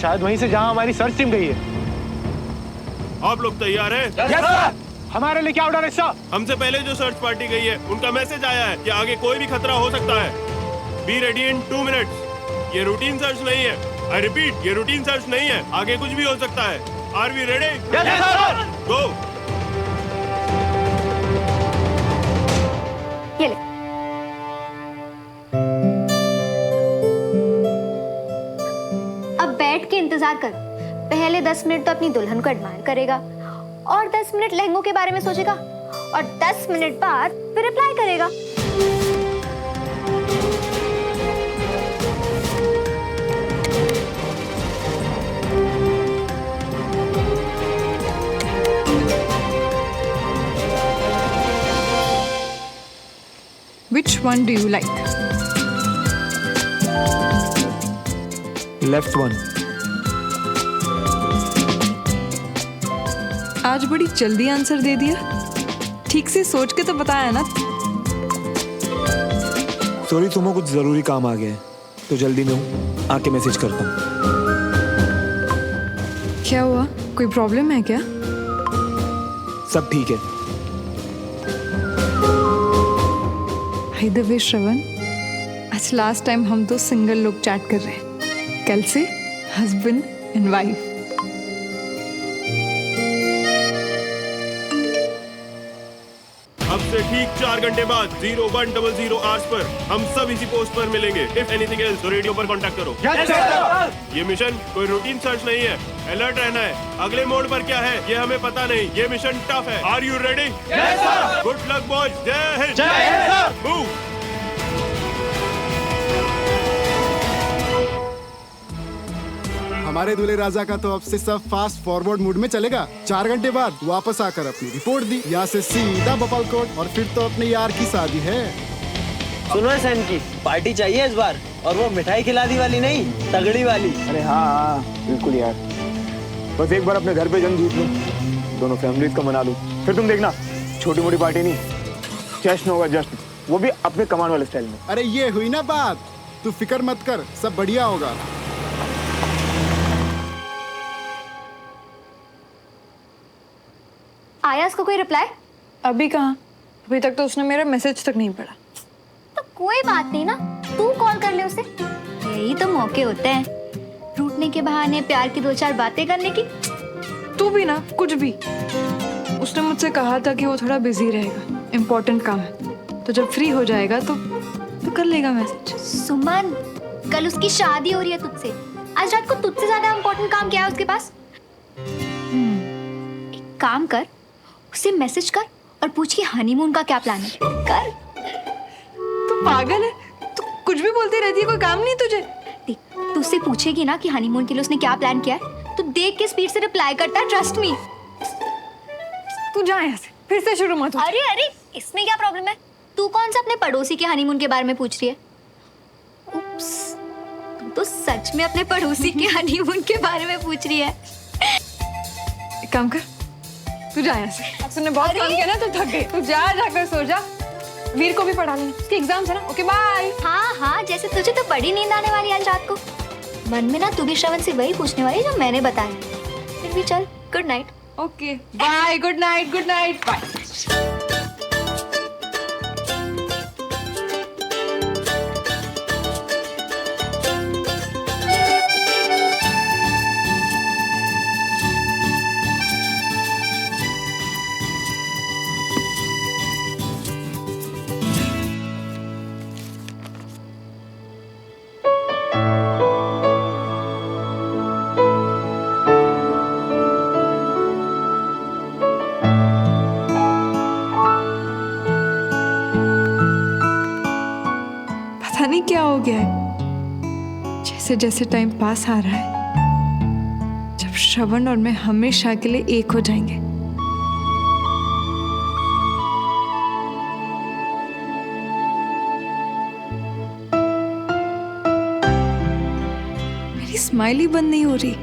शायद वहीं से जहां हमारी सर्च टीम गई है। आप लोग तैयार हैं? Yes sir. हमारे लिए क्या ऑर्डर है सर? हमसे पहले जो सर्च पार्टी गई है उनका मैसेज आया है कि आगे कोई भी खतरा हो सकता है। Be ready in 2 minutes. ये रूटीन सर्च नहीं है। आई रिपीट, ये रूटीन सर्च नहीं है। आगे कुछ भी हो सकता है। Are we ready? Yes sir. Go. ये ले। अब बैठ के इंतजार कर। पहले 10 मिनट तो अपनी दुल्हन को एडमायर करेगा और 10 मिनट लहंगों के बारे में सोचेगा और 10 मिनट बाद फिर रिप्लाई करेगा। Which one do you like? Left one. आज बड़ी जल्दी आंसर दे दिया। ठीक से सोच के तो बताया ना। सॉरी, तुम्हें कुछ जरूरी काम आ गया है तो जल्दी में हूँ, आके मैसेज करता हूँ। क्या हुआ? कोई प्रॉब्लम है क्या? सब ठीक है। बाय द वे श्रवण, आज लास्ट टाइम हम तो सिंगल लोग चैट कर रहे हैं। कल से हस्बैंड एंड वाइफ। अब से ठीक 4 घंटे बाद 0100 आवर्स पर हम सब इसी पोस्ट पर मिलेंगे। इफ एनीथिंग एल्स तो रेडियो पर कांटेक्ट करो। Yes sir. ये मिशन कोई रूटीन सर्च नहीं है। अलर्ट रहना है। अगले मोड पर क्या है ये हमें पता नहीं। ये मिशन टफ है। Are you ready? Yes sir. Good luck boys. जय हिंद। जय हिंद सर। मूव। हमारे दूल्हे राजा का तो अब से सब फास्ट फॉरवर्ड मूड में चलेगा। 4 घंटे बाद वापस आकर अपनी रिपोर्ट दी। यहाँ से सीधा बपालकोट और फिर तो अपने यार की शादी है। सुनो सैन की पार्टी चाहिए इस बार, और वो मिठाई खिलादी वाली नहीं, तगड़ी वाली। अरे हाँ बिल्कुल यार। बस एक बार अपने घर पे जंग जीत लूं, दोनों फैमिलीज को मना लूं, फिर तुम देखना छोटी मोटी पार्टी नहीं, जश्न होगा जश्न, वो भी अपने कमाने वाले स्टाइल में। अरे ये हुई ना बात। तू फिक्र मत कर, सब बढ़िया होगा। आया उसको कोई रिप्लाई? अभी कहाँ? अभी तक तो उसने मेरा मैसेज तक नहीं पढ़ा। तो कोई बात नहीं ना, तू कॉल कर ले उसे। यही तो मौके होते हैं, रूठने के बहाने प्यार की 2-4 बातें करने की। तू भी ना कुछ भी। उसने मुझसे कहा था कि वो थोड़ा बिजी रहेगा, इम्पोर्टेंट काम है, तो जब फ्री हो जाएगा तो कर लेगा मैसेज। सुमन, कल उसकी शादी हो रही है तुझसे। आज रात को तुझसे ज्यादा इम्पोर्टेंट काम क्या है उसके पास? एक काम कर, उसे मैसेज कर और पूछ कि हनीमून का क्या प्लान है। कर। तू पागल है? तू कुछ भी बोलती रहती है, कोई काम नहीं तुझे? देख, तू उससे पूछेगी ना कि हनीमून के लिए उसने क्या प्लान किया है, तो देख के स्पीड से रिप्लाई करता है। Trust me. तू जा यहाँ से, फिर से शुरू मत हो। अरे अरे, इसमें क्या प्रॉब्लम है? तू कौन सा अपने पड़ोसी के हनीमून के बारे में पूछ रही है? उप्स, तू तो सच में अपने पड़ोसी के हनीमून के बारे में पूछ रही है। एक काम कर, तू जा यहाँ से। तूने बहुत काम किया ना, तू थक गई। तू जा, जाकर सो जा। वीर को भी पढ़ा लेना, उसके एग्जाम्स है ना। Okay bye. हाँ हाँ, जैसे तुझे तो बड़ी नींद आने वाली है आज रात को। मन में ना तू भी श्रवण से वही पूछने वाली जो मैंने बताया। फिर भी चल, good night. Okay bye, good night, good night, bye. पता नहीं क्या हो गया है, जैसे जैसे टाइम पास आ रहा है, जब श्रवण और मैं हमेशा के लिए एक हो जाएंगे। मेरी स्माइल ही बंद नहीं हो रही।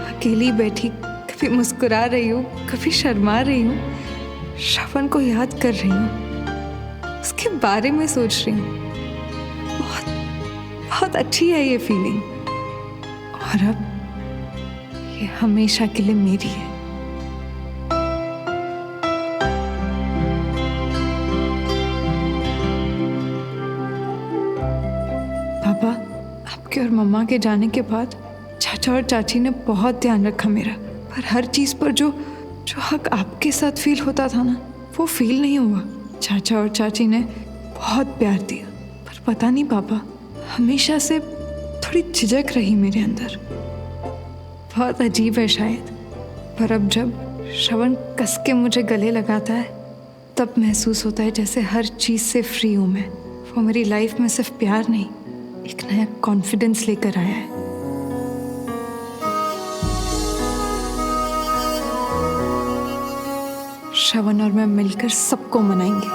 अकेली बैठी कभी मुस्कुरा रही हूँ, कभी शर्मा रही हूँ, श्रवण को याद कर रही हूँ, उसके बारे में सोच रही हूँ। बहुत बहुत अच्छी है ये फीलिंग। और अब ये हमेशा के लिए मेरी है। पापा, आपके और मम्मा के जाने के बाद चाचा और चाची ने बहुत ध्यान रखा मेरा, पर हर चीज पर जो हक आपके साथ फील होता था ना, वो फील नहीं हुआ। चाचा और चाची ने बहुत प्यार दिया, पर पता नहीं पापा, हमेशा से थोड़ी झिझक रही मेरे अंदर। बहुत अजीब है शायद, पर अब जब श्रवण कस के मुझे गले लगाता है तब महसूस होता है जैसे हर चीज से फ्री हूं मैं। वो मेरी लाइफ में सिर्फ प्यार नहीं, एक नया कॉन्फिडेंस लेकर आया है। श्रवण और मैं मिलकर सबको मनाएंगे।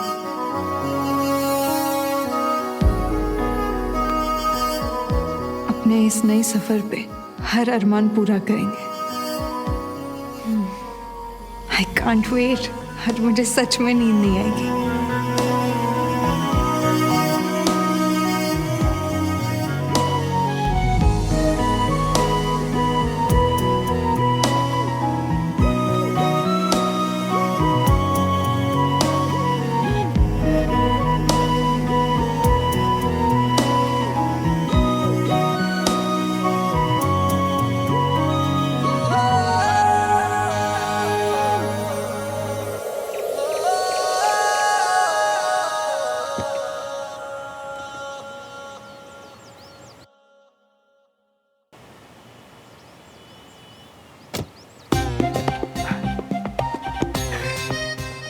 अपने इस नए सफर पे हर अरमान पूरा करेंगे। I can't wait. आज मुझे सच में नींद नहीं आएगी।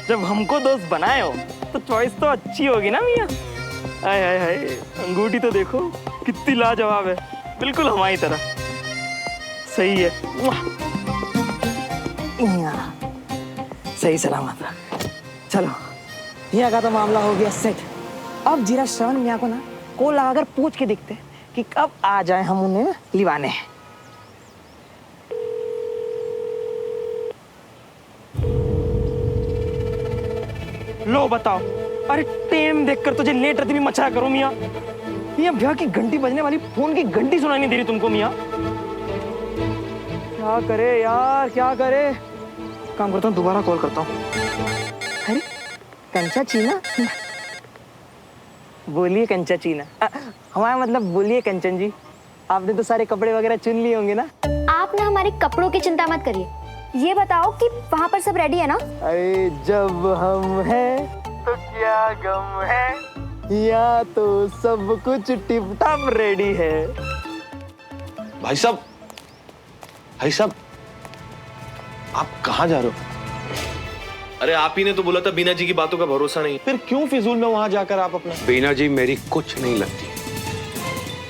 जब हमको दोस्त बनाए हो तो चॉइस तो अच्छी होगी ना मियाँ। हाय हाय हाय, अंगूठी तो देखो कितनी लाजवाब है, बिल्कुल हमारी तरह। सही है, सही सलामत। चलो, यहाँ का तो मामला हो गया सेट। अब जीरा श्रवण मियाँ को ना कॉल लगाकर पूछ के देखते हैं कि कब आ जाए हम उन्हें लिवाने। लो बताओ, अरे टाइम देखकर तुझे लेट रहती भी मचा करो मियाँ। ये भैया की घंटी बजने वाली फोन की घंटी सुनाई नहीं दे रही तुमको मियाँ। क्या करे यार, क्या करे। काम करता हूँ, दोबारा कॉल करता हूँ। अरे कंचा चीना, बोलिए कंचा चीना। हमारा मतलब बोलिए कंचन जी। आपने तो सारे कपड़े वगैरह चुन लिए होंगे ना। आप ना हमारे कपड़ों की चिंता मत करिए, ये बताओ कि वहाँ पर सब रेडी है ना? अरे जब हम हैं तो क्या गम है, या तो सब कुछ टिप टॉप रेडी है। भाई साहब, आप कहाँ जा रहे हो? अरे आप ही ने तो बोला था बीना जी की बातों का भरोसा नहीं। फिर क्यों फिजूल में वहां जाकर आप अपना। बीना जी मेरी कुछ नहीं लगती।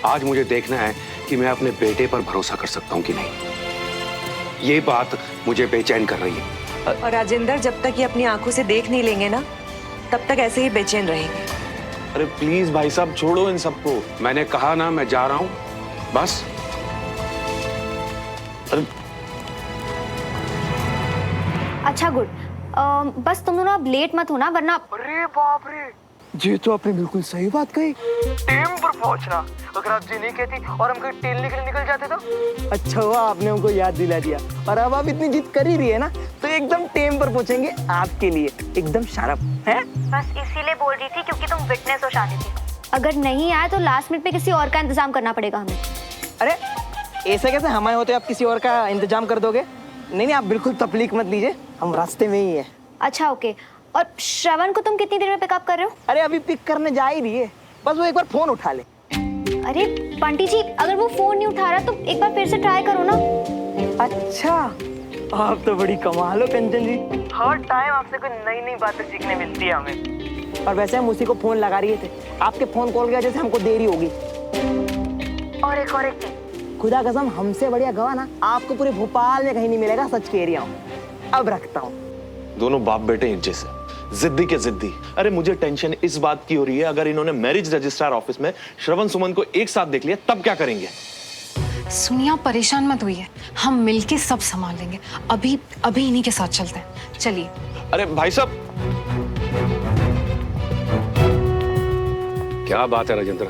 आज मुझे देखना है कि मैं अपने बेटे पर भरोसा कर सकता हूँ कि नहीं। ये बात मुझे बेचैन कर रही है। और राजेंद्र, जब तक ये अपनी आंखों से देख नहीं लेंगे ना, तब तक ऐसे ही बेचैन रहेंगे। अरे प्लीज भाई साहब, छोड़ो इन सबको। मैंने कहा ना मैं जा रहा हूँ, बस। अरे अच्छा गुड, बस तुम दोनों अब लेट मत होना वरना। अरे बाप रे, ये तो आपने बिल्कुल सही बात कही। टेम पर पहुंचना। अगर आप जी नहीं कहती और हम कहीं टेल निकल जाते तो। अच्छा हुआ आपने हमको याद दिला दिया। और अब आप इतनी जिद कर ही रही है ना, तो एकदम टेम पर पहुंचेंगे आपके लिए, एकदम शार्प है। बस इसीलिए बोल रही थी क्योंकि तुम विटनेस हो शादी की। अगर नहीं आए तो लास्ट मिनट पे किसी और का इंतजाम करना पड़ेगा हमें। अरे ऐसे कैसे हमारे होते आप किसी और का इंतजाम कर दोगे? नहीं, आप बिल्कुल तकलीफ मत लीजिए, हम रास्ते में ही है। अच्छा ओके, और श्रवण को तुम कितनी देर में पिकअप कर रहे हो? अरे अभी पिक करने जा ही रही है, बस वो एक बार फोन उठा ले। अरे बंटी जी, अगर वो फोन नहीं उठा रहा तो एक बार फिर से ट्राई करो ना। अच्छा, आप तो बड़ी कमाल हो कंचन जी। हर टाइम आपसे कोई नई नई बातें सीखने मिलती है हमें। और वैसे हम उसी को फोन लगा रही थे, आपके फोन कॉल की वजह से हमको देरी होगी। और एक चीज, खुदा कसम हमसे बढ़िया गवाह ना आपको पूरे भोपाल में कहीं नहीं मिलेगा, सच कह रही हूँ। अब रखता हूँ। दोनों बाप बेटे एक जैसे, जिद्दी के जिद्दी। अरे मुझे टेंशन इस बात की हो रही है, अगर इन्होंने मैरिज रजिस्ट्रार ऑफिस में श्रवण सुमन को एक साथ देख लिया तब क्या करेंगे? सुनिया, परेशान मत होइए, हम मिलके सब संभाल लेंगे। अभी इन्हीं के साथ चलते हैं, चलिए। अरे भाई साहब, क्या बात है राजेंद्र,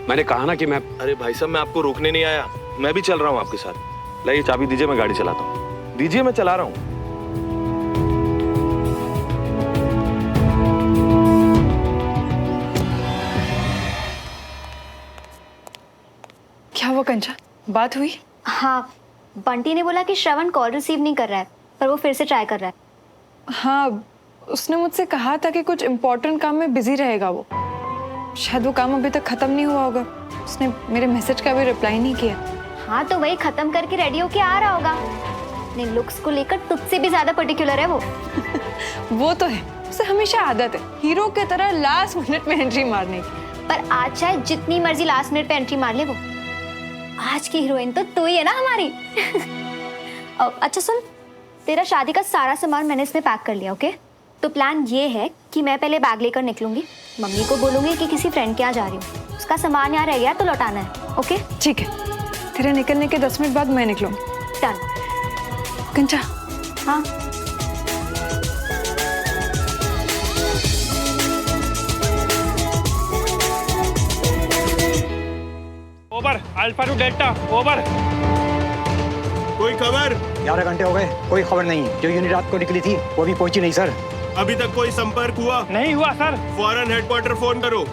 मैंने कहा ना कि मैं। अरे भाई साहब, मैं आपको रोकने नहीं आया, मैं भी चल रहा हूँ आपके साथ। लाइए चाबी दीजिए, मैं गाड़ी चलाता हूँ। दीजिए, मैं चला रहा हूँ। क्या हुआ कंचा, बात हुई? हाँ, बंटी ने बोला कि श्रवण कॉल रिसीव नहीं कर रहा है, पर वो फिर से ट्राई कर रहा है। हाँ, उसने मुझसे कहा था कि कुछ इम्पोर्टेंट काम में बिजी रहेगा वो। शायद वो काम अभी तक खत्म नहीं हुआ होगा। उसने मेरे मैसेज का भी रिप्लाई नहीं किया। हाँ, तो वही खत्म करके रेडी होके आ रहा होगा। अपने लुक्स को लेकर तुझसे भी ज्यादा पर्टिकुलर है वो। वो तो है, उसे हमेशा आदत है हीरो की तरह लास्ट मिनट में एंट्री मारने की। पर आज चाहे जितनी मर्जी लास्ट मिनट पे एंट्री मार ले वो, आज की हीरोइन तो तू ही है ना हमारी। अच्छा सुन, तेरा शादी का सारा सामान मैंने इसमें पैक कर लिया, ओके? तो प्लान ये है कि मैं पहले बैग लेकर निकलूंगी, मम्मी को बोलूंगी कि किसी फ्रेंड के यहाँ जा रही हूँ, उसका सामान यहाँ रह गया तो लौटाना है, ओके? ठीक है, तेरे निकलने के 10 मिनट बाद मैं निकलूंगी। डन। कंचा। हाँ, over, alpha two delta, over. कोई खबर? 11 घंटे हो गए, कोई खबर नहीं। जो यूनिट रात को निकली थी वो भी पहुंची नहीं सर। अभी तक कोई संपर्क हुआ? नहीं हुआ सर। फौरन हेडक्वार्टर फोन करो।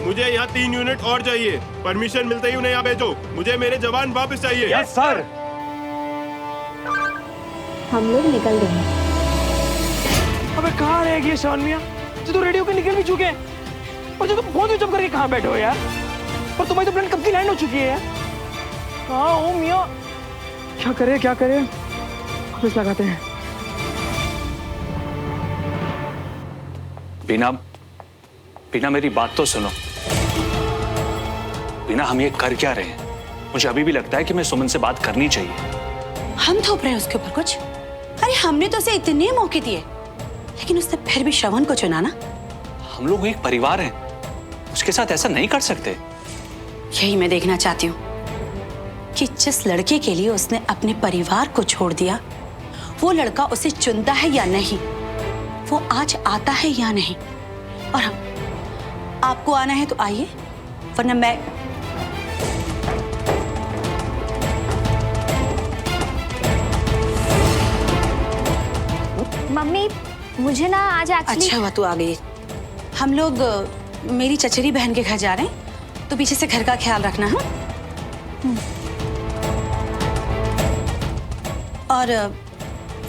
मुझे यहाँ 3 यूनिट और चाहिए। परमिशन मिलते ही उन्हें यहाँ भेजो। मुझे मेरे जवान वापस चाहिए। Yes sir. हम लोग निकल देंगे। अबे कहाँ रह गई शान मियाँ? जो तो रेडियो के निकल भी चुके हैं, और जो तुम फोन स्विच ऑफ करके कहाँ बैठे हो यार? और तुम्हारी तो प्लेन कब की लैंड हो चुकी है यार। कहाँ हो मियाँ? क्या करे? वापस लगाते हैं। बीना मेरी बात तो सुनो। बीना, हम ये कर क्या रहे हैं? मुझे अभी भी लगता है कि मैं सुमन से बात करनी चाहिए। हम थोप रहे हैं उसके ऊपर कुछ? अरे हमने तो उसे इतने मौके दिए, लेकिन उसने फिर भी श्रवण को चुना ना। हम लोग एक परिवार हैं, उसके साथ ऐसा नहीं कर सकते। यही मैं देखना चाहती हूँ कि जिस लड़के के लिए उसने अपने परिवार को छोड़ दिया, वो लड़का उसे चुनता है या नहीं, वो आज आता है या नहीं। और हाँ, आपको आना है तो आइए, वरना मैं मम्मी, मुझे ना आज एक्चुअली। अच्छा हुआ तू आ गई। हम लोग मेरी चचेरी बहन के घर जा रहे हैं, तो पीछे से घर का ख्याल रखना है। और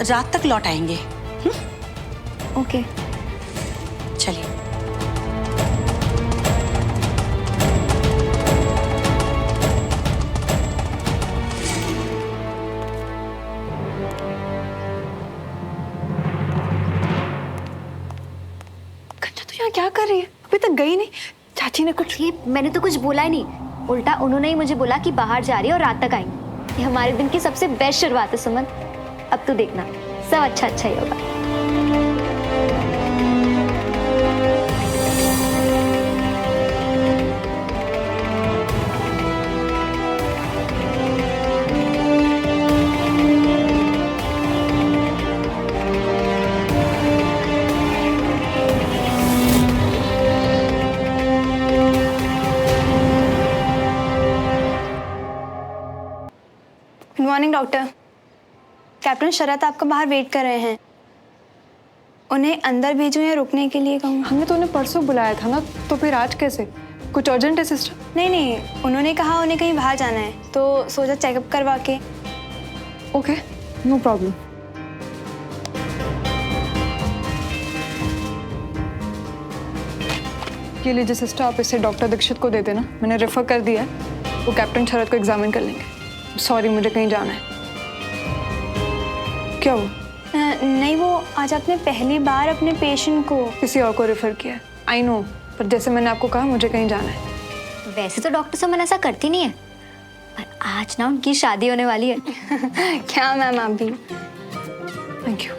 रात तक लौट आएंगे। ओके, चलिए। कंचा, तू यहाँ क्या कर रही है? अभी तक गई नहीं। चाची ने कुछ? ये मैंने तो कुछ बोला ही नहीं, उल्टा उन्होंने ही मुझे बोला कि बाहर जा रही है और रात तक आएंगी। ये हमारे दिन की सबसे बेस्ट शुरुआत है सुमन। अब तू देखना, सब अच्छा ही होगा। Good morning doctor. कैप्टन शरत आपका बाहर वेट कर रहे हैं। उन्हें अंदर भेजूं या रुकने के लिए कहूँ? हमने तो उन्हें परसों बुलाया था ना, तो फिर आज कैसे? कुछ अर्जेंट है सिस्टर? नहीं, उन्होंने कहा उन्हें कहीं बाहर जाना है, तो सोचा चेकअप करवा के। Okay, no problem. ये लीजिए सिस्टर, आप इसे डॉक्टर दीक्षित को दे देना, मैंने रेफर कर दिया है। वो कैप्टन शरत को एग्जामिन कर लेंगे। सॉरी, मुझे कहीं जाना है। क्या हुआ? नहीं, वो आज आपने पहली बार अपने पेशेंट को किसी और को रेफर किया है। आई नो, पर जैसे मैंने आपको कहा मुझे कहीं जाना है। वैसे तो डॉक्टर सुमन ऐसा करती नहीं है, पर आज ना उनकी शादी होने वाली है। क्या मैम, आप भी। Thank you.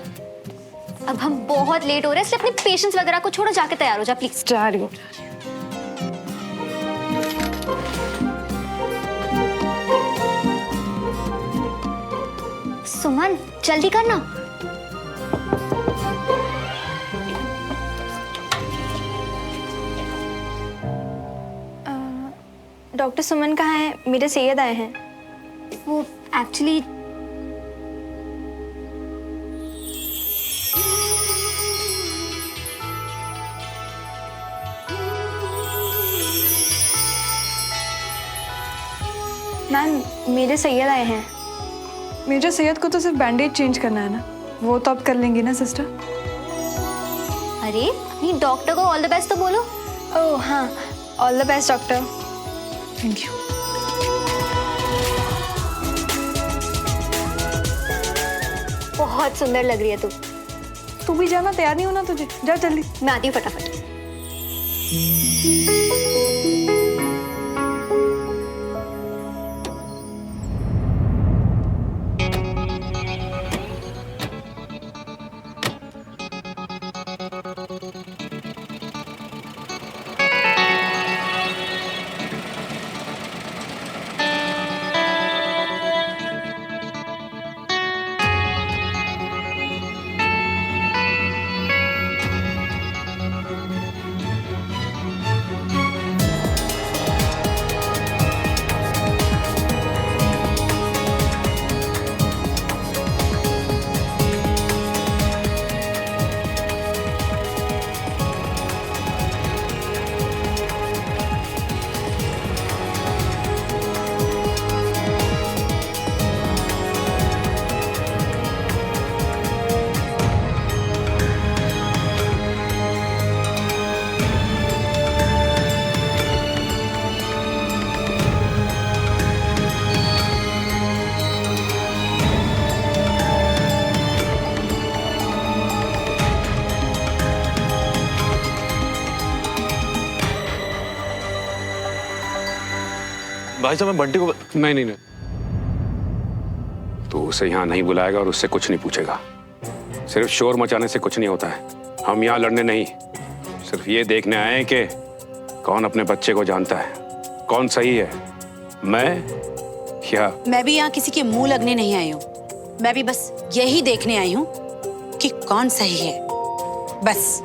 अब हम बहुत लेट हो रहे हैं, इसलिए अपने पेशेंट्स वगैरह को छोड़ो, जाके तैयार हो जा प्लीज। जा रही हूँ। सुमन, जल्दी करना। डॉक्टर सुमन कहाँ है? मेरे सैयद आए हैं। वो एक्चुअली मैम मेरे सैयद आए हैं। मेजर सैयद को तो सिर्फ बैंडेज चेंज करना है ना, वो तो अब कर लेंगी ना सिस्टर। अरे नहीं, डॉक्टर को ऑल द बेस्ट तो बोलो। ओह हाँ, all the best doctor. Thank you. बहुत सुंदर लग रही है तू। तू भी जाना, तैयार नहीं होना तुझे? जा जल्दी। मैं आती हूँ फटाफट। भाई साहब मैं बंटी को नहीं। तो उसे यहाँ नहीं बुलाएगा और उससे कुछ नहीं पूछेगा। सिर्फ शोर मचाने से कुछ नहीं होता है। हम यहाँ लड़ने नहीं, सिर्फ ये देखने आए हैं कि कौन अपने बच्चे को जानता है, कौन सही है, मैं या। मैं भी यहाँ किसी के मुंह लगने नहीं आई हूँ, मैं भी बस यही देखने आई हूँ कि कौन सही है, बस।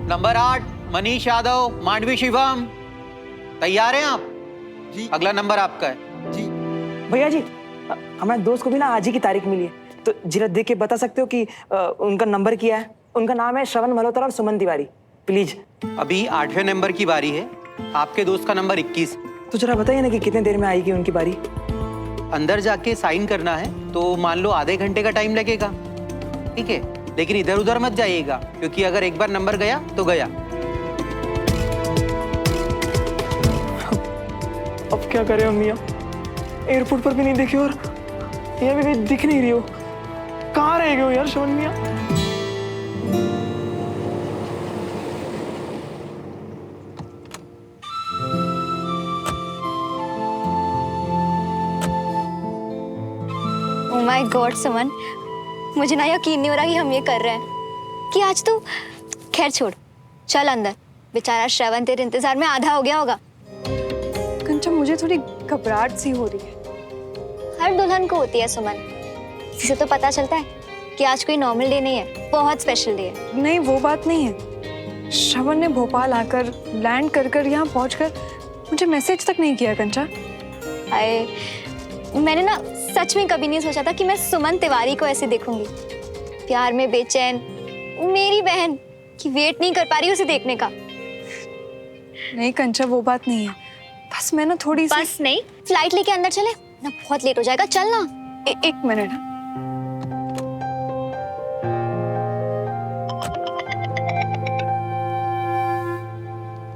नंबर 8 मनीष यादव, मांडवी शिवम, तैयार हैं आप? जी। अगला नंबर आपका है। जी भैया जी, हमारे दोस्त को भी ना आज ही की तारीख मिली है, तो जरा देख के बता सकते हो कि उनका नंबर क्या है? उनका नाम है श्रवण मल्होत्रा और सुमन तिवारी, प्लीज। अभी 8वें नंबर की बारी है, आपके दोस्त का नंबर 21। तो जरा बताइए ना कि कितने देर में आएगी उनकी बारी? अंदर जाके साइन करना है तो मान लो आधे घंटे का टाइम लगेगा, ठीक है? लेकिन इधर उधर मत जाइएगा, क्योंकि अगर एक बार नंबर गया तो गया। अब क्या करें मियाँ, एयरपोर्ट पर भी नहीं देखी और यहाँ भी दिख नहीं रही हो। कहाँ रह गए हो यार श्रवण मियाँ? ओह माय गॉड सुमन, मुझे ना यकीन नहीं हो रहा कि हम ये कर रहे हैं। कि आज तू, खैर छोड़, चल अंदर। बेचारा श्रवण तेरे इंतजार में आधा हो गया होगा। कंचन, मुझे थोड़ी घबराहट सी हो रही है। हर दुल्हन को होती है सुमन, इसे तो पता चलता है कि आज कोई नॉर्मल डे नहीं है, बहुत स्पेशल डे है। नहीं, वो बात नहीं है। श्रवण ने भोपाल आकर लैंड कर यहाँ पहुंचकर मुझे मैसेज तक नहीं किया कंचा। अरे मैंने ना सच में कभी नहीं सोचा था कि मैं सुमन तिवारी को ऐसे देखूंगी, प्यार में बेचैन, मेरी बहन कि वेट नहीं कर पा रही उसे देखने का। नहीं कंचा, वो बात नहीं है, बस मैं ना थोड़ी सी। बस नहीं, फ्लाइट लेके अंदर चले ना, बहुत लेट हो जाएगा, चल ना। एक मिनट।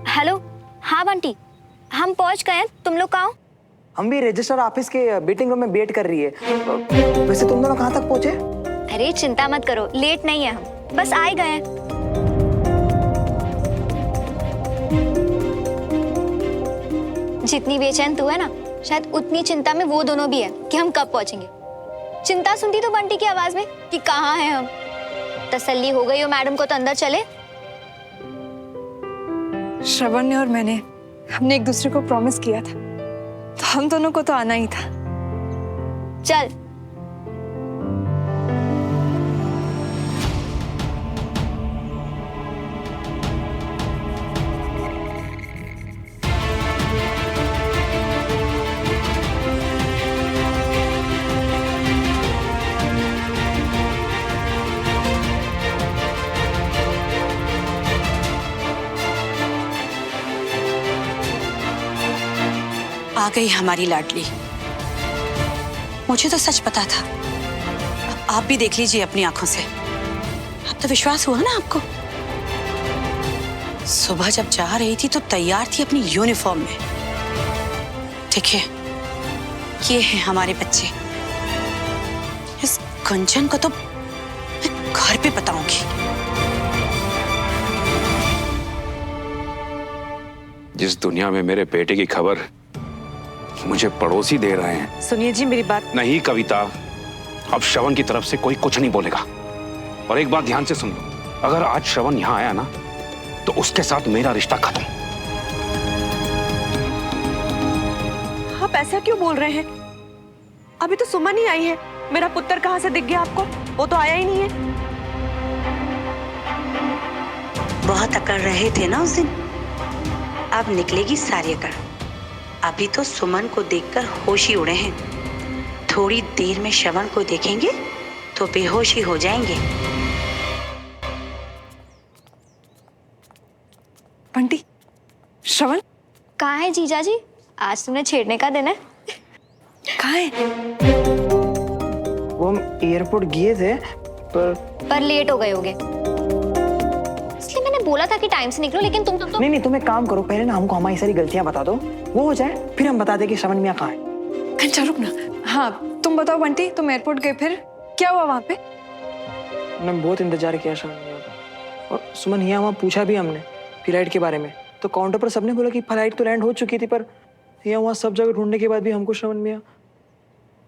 हेलो, हाँ बंटी, हम पहुंच गए हैं, तुम लोग कहाँ हो? हम भी रजिस्टर ऑफिस के वेटिंग रूम में वेट कर रही है। वैसे तुम दोनों कहाँ तक पहुंचे? अरे चिंता मत करो, लेट नहीं है, हम बस आ ही गए हैं। जितनी बेचैन तू है ना, शायद उतनी चिंता में वो दोनों भी है कि हम कब पहुंचेंगे। चिंता सुनती तो बंटी की आवाज में कि कहाँ हैं हम। तसल्ली हो गई हो मैडम को तो अंदर चले। श्रवण ने और मैंने, हमने एक दूसरे को प्रॉमिस किया था, तो हम दोनों को तो आना ही था। चल। गई हमारी लाडली। मुझे तो सच पता था, अब आप भी देख लीजिए अपनी आंखों से। अब तो विश्वास हुआ ना आपको। सुबह जब जा रही थी तो तैयार थी अपनी यूनिफॉर्म में। देखिए, ये हैं हमारे बच्चे। इस कंचन को तो मैं घर पे बताऊंगी। जिस दुनिया में मेरे बेटे की खबर मुझे पड़ोसी दे रहे हैं। सुनिए जी मेरी बात। नहीं कविता, अब श्रवण की तरफ से कोई कुछ नहीं बोलेगा। और एक बात ध्यान से सुन लो, अगर आज श्रवण यहाँ आया ना तो उसके साथ मेरा रिश्ता खत्म। आप ऐसा क्यों बोल रहे हैं? अभी तो सुमन ही आई है। मेरा पुत्र कहाँ से दिख गया आपको? वो तो आया ही नहीं है। बहुत अकड़ रहे थे ना उस दिन, अब निकलेगी सारी अकड़। अभी तो सुमन को देखकर होश ही उड़े हैं। थोड़ी देर में श्रवण को देखेंगे तो बेहोश ही हो जाएंगे। बंटी, श्रवण कहाँ है जीजा जी? आज तुमने छेड़ने का दिन है। कहाँ है? वो हम एयरपोर्ट गए थे पर लेट हो गए होगे, इसलिए मैंने बोला था कि टाइम से निकलो, लेकिन तुम तो नहीं, तुम एक काम करो, पहले ना हमको हमारी सारी गलतियां बता दो, वो हो जाए, फिर हम बता दे कि श्रवण मियां कहाँ है। कंचन रुक ना। हाँ तुम बताओ बंटी, तुम एयरपोर्ट गए, फिर क्या हुआ वहाँ पे? हमने बहुत इंतजार किया श्रवण मियां का, और सुमन यहाँ वहाँ पूछा भी हमने फ्लाइट के बारे में, तो काउंटर पर सबने बोला कि फ्लाइट तो लैंड हो चुकी थी, पर यहाँ वहाँ सब जगह ढूंढने के बाद भी हमको श्रवण मियां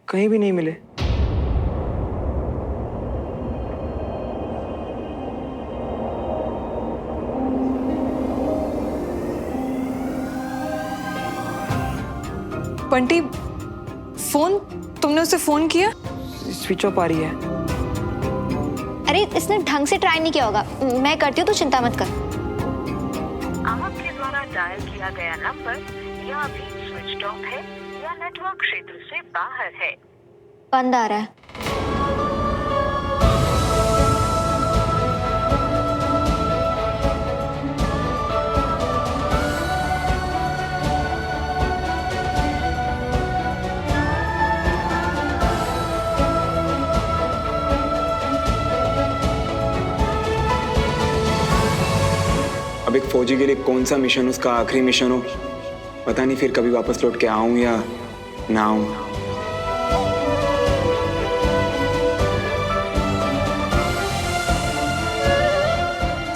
कहीं भी नहीं मिले। बंटी, फोन तुमने उसे फोन किया? स्विच ऑफ आ रही है। अरे इसने ढंग से ट्राई नहीं किया होगा, मैं करती हूँ, तो चिंता मत कर। आपके द्वारा डायल किया गया नंबर या अभी स्विच ऑफ है या नेटवर्क क्षेत्र से बाहर है। बंद आ रहा है। अब एक फौजी के लिए कौन सा मिशन उसका आखिरी मिशन हो, पता नहीं फिर कभी वापस लौट के आऊं या ना आऊं।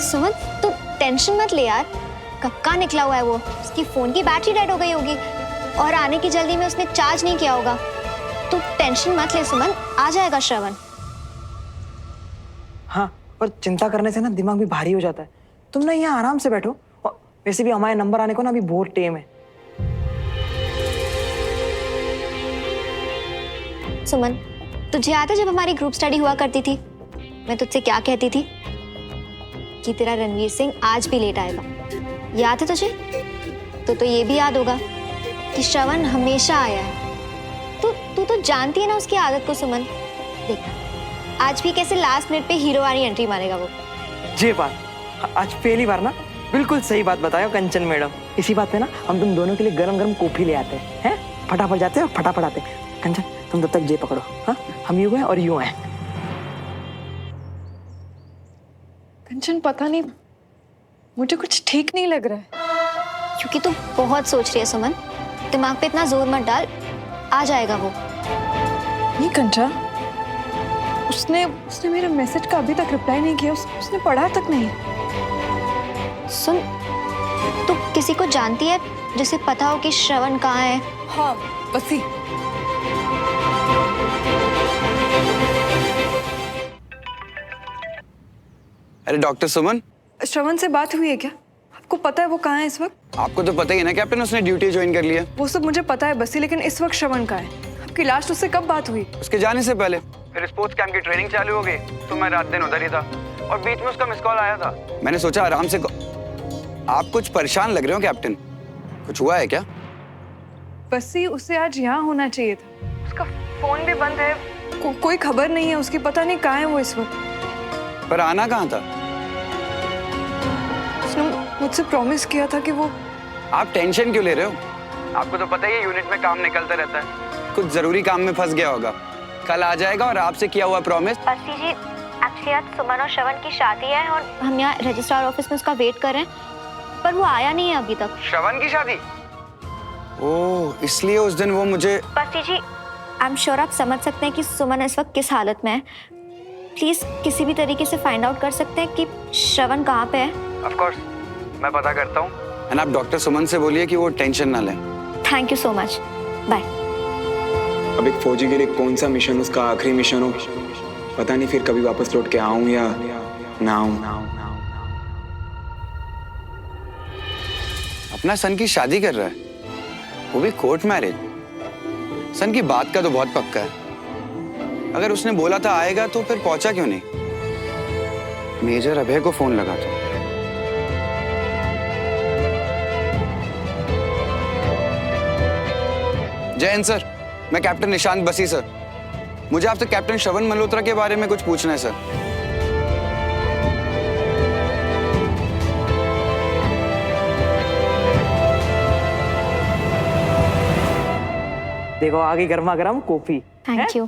सुमन तू टेंशन मत ले यार, कब का निकला हुआ है वो। उसकी फोन की बैटरी डेड हो गई होगी और आने की जल्दी में उसने चार्ज नहीं किया होगा। तू टेंशन मत ले सुमन, आ जाएगा श्रवण। हाँ, पर चिंता करने से ना दिमाग भी भारी हो जाता है। तुम ना यहाँ आराम से बैठो, और वैसे भी हमारे नंबर आने को ना अभी बहुत टाइम है। सुमन, तुझे याद है जब हमारी ग्रुप स्टडी हुआ करती थी, मैं तुझसे क्या कहती थी कि तेरा रणवीर सिंह आज भी लेट आएगा? याद है तुझे? तो ये भी याद होगा कि श्रवण हमेशा आया है। तू तो जानती है ना उसकी आदत को सुमन। देख आज भी कैसे लास्ट मिनट पे हीरो वाली एंट्री मारेगा वो। ये बात आज पहली बार ना बिल्कुल सही बात बताया कंचन मैडम। इसी बात पे ना हम तुम दोनों के लिए गरम गरम कॉफी ले आते हैं, फटाफट जाते हैं और फटाफट आते हैं। कंचन तुम तब तक जे पकड़ो, हाँ हम यूं हैं और यूं हैं। कंचन पता नहीं, मुझे कुछ ठीक नहीं लग रहा है। क्योंकि तू बहुत सोच रही है सुमन, दिमाग पे इतना जोर मत डाल, आ जाएगा वो। नहीं कंचन, उसने मेरे मैसेज का अभी तक रिप्लाई नहीं किया, उसने पढ़ा तक नहीं। सुन, तू किसी को जानती है जिसे पता हो कि श्रवण कहाँ है? हाँ बसी। अरे डॉक्टर सुमन, श्रवण से बात हुई है क्या? आपको पता है वो कहाँ है इस वक्त? आपको तो पता ही है ना कैप्टन, उसने ड्यूटी ज्वाइन कर लिया। वो सब मुझे पता है बसी, लेकिन इस वक्त श्रवण कहाँ है? आपकी लास्ट उससे कब बात हुई? उसके जाने से पहले। फिर स्पोर्ट्स कैंप की ट्रेनिंग चालू हो गई तो मैं रात दिन उधर ही था, और बीच में उसका मिस कॉल आया था। मैंने सोचा आराम से आप कुछ परेशान लग रहे हो कैप्टन, कुछ हुआ है क्या? बसी उसे आज यहाँ होना चाहिए था, उसका फोन भी बंद है, कोई खबर नहीं है उसकी, पता नहीं कहाँ है वो इस वक्त। पर आना कहाँ था? उसने मुझसे प्रॉमिस किया था कि वो। आप टेंशन क्यों ले रहे हो? आपको तो पता ही है यूनिट में काम निकलता रहता है, कुछ जरूरी काम में फंस गया होगा। कल आ जाएगा और आपसे किया हुआ प्रॉमिस। बस्ती जी, एक्चुअली आज सुमन और श्रवण की शादी है और हम यहाँ रजिस्ट्रार ऑफिस में उसका वेट कर रहे हैं, पर वो आया नहीं है अभी तक। श्रवण की शादी? ओह, इसलिए उस दिन वो मुझे। बस्ती जी, आई एम श्योर आप समझ सकते हैं कि सुमन इस वक्त किस हालत में है। प्लीज किसी भी तरीके से फाइंड आउट कर सकते हैं कि श्रवण कहाँ पे है? ऑफ कोर्स, मैं पता करता हूँ। एंड आप डॉक्टर सुमन से बोलिए कि वो टेंशन ना लें। Thank you so much, bye. अब एक फौजी के लिए कौन सा मिशन उसका आखिरी मिशन हो, पता नहीं फिर कभी वापस लौट के आऊं या ना आऊं। अपना सन की शादी कर रहा है, वो भी कोर्ट मैरिज। सन की बात का तो बहुत पक्का है। अगर उसने बोला था आएगा तो फिर पहुंचा क्यों नहीं? मेजर अभय को फोन लगा था। जय हिंद सर, मैं कैप्टन निशांत बसी सर। मुझे आपसे कैप्टन श्रवण मल्होत्रा के बारे में कुछ पूछना है सर। देखो आ गई गर्मा गर्म कॉफी। Thank you.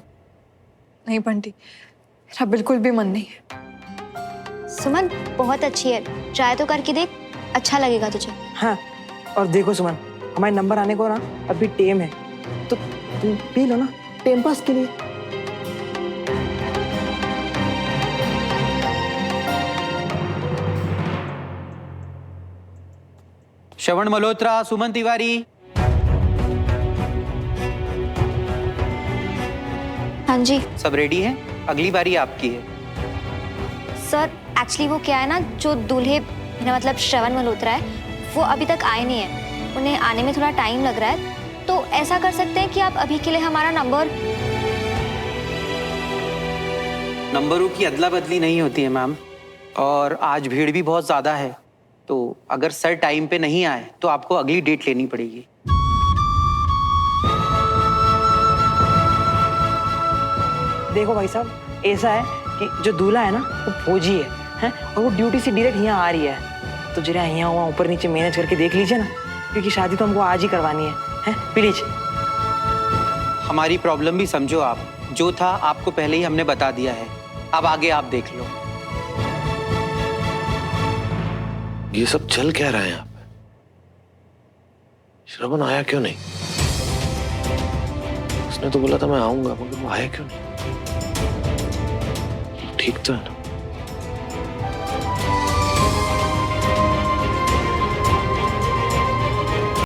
नहीं बंटी, मेरा बिल्कुल भी मन नहीं है। सुमन बहुत अच्छी है, ट्राई तो करके देख, अच्छा लगेगा तुझे। हाँ, और देखो सुमन, हमारे नंबर आने को ना अभी टेम है, तो तुम पी लो ना टाइम पास के लिए। श्रवण मल्होत्रा, सुमन तिवारी। हाँ जी सब रेडी है, अगली बारी आपकी है। सर, एक्चुअली वो क्या है ना, जो दूल्हे मेरा मतलब श्रवण मल्होत्रा है, वो अभी तक आए नहीं है। उन्हें आने में थोड़ा टाइम लग रहा है, तो ऐसा कर सकते हैं कि आप अभी के लिए हमारा नंबरों की अदला बदली नहीं होती है मैम, और आज भीड़ भी बहुत ज्यादा है, तो अगर सर टाइम पे नहीं आए तो आपको अगली डेट लेनी पड़ेगी। देखो भाई साहब, ऐसा है कि जो दूल्हा है ना वो फौजी है, और वो ड्यूटी से डायरेक्ट यहाँ आ रही है, तो जरा यहाँ वहाँ ऊपर नीचे मैनेज करके देख लीजिए ना, क्योंकि शादी तो हमको आज ही करवानी है प्लीज। हमारी प्रॉब्लम भी समझो आप, जो था आपको पहले ही हमने बता दिया है, अब आगे आप देख लो। ये सब चल क्या रहा है यहाँ पे? श्रवण आया क्यों नहीं? उसने तो बोला था मैं आऊंगा, मगर वो आया क्यों नहीं? ठीक तो है ना?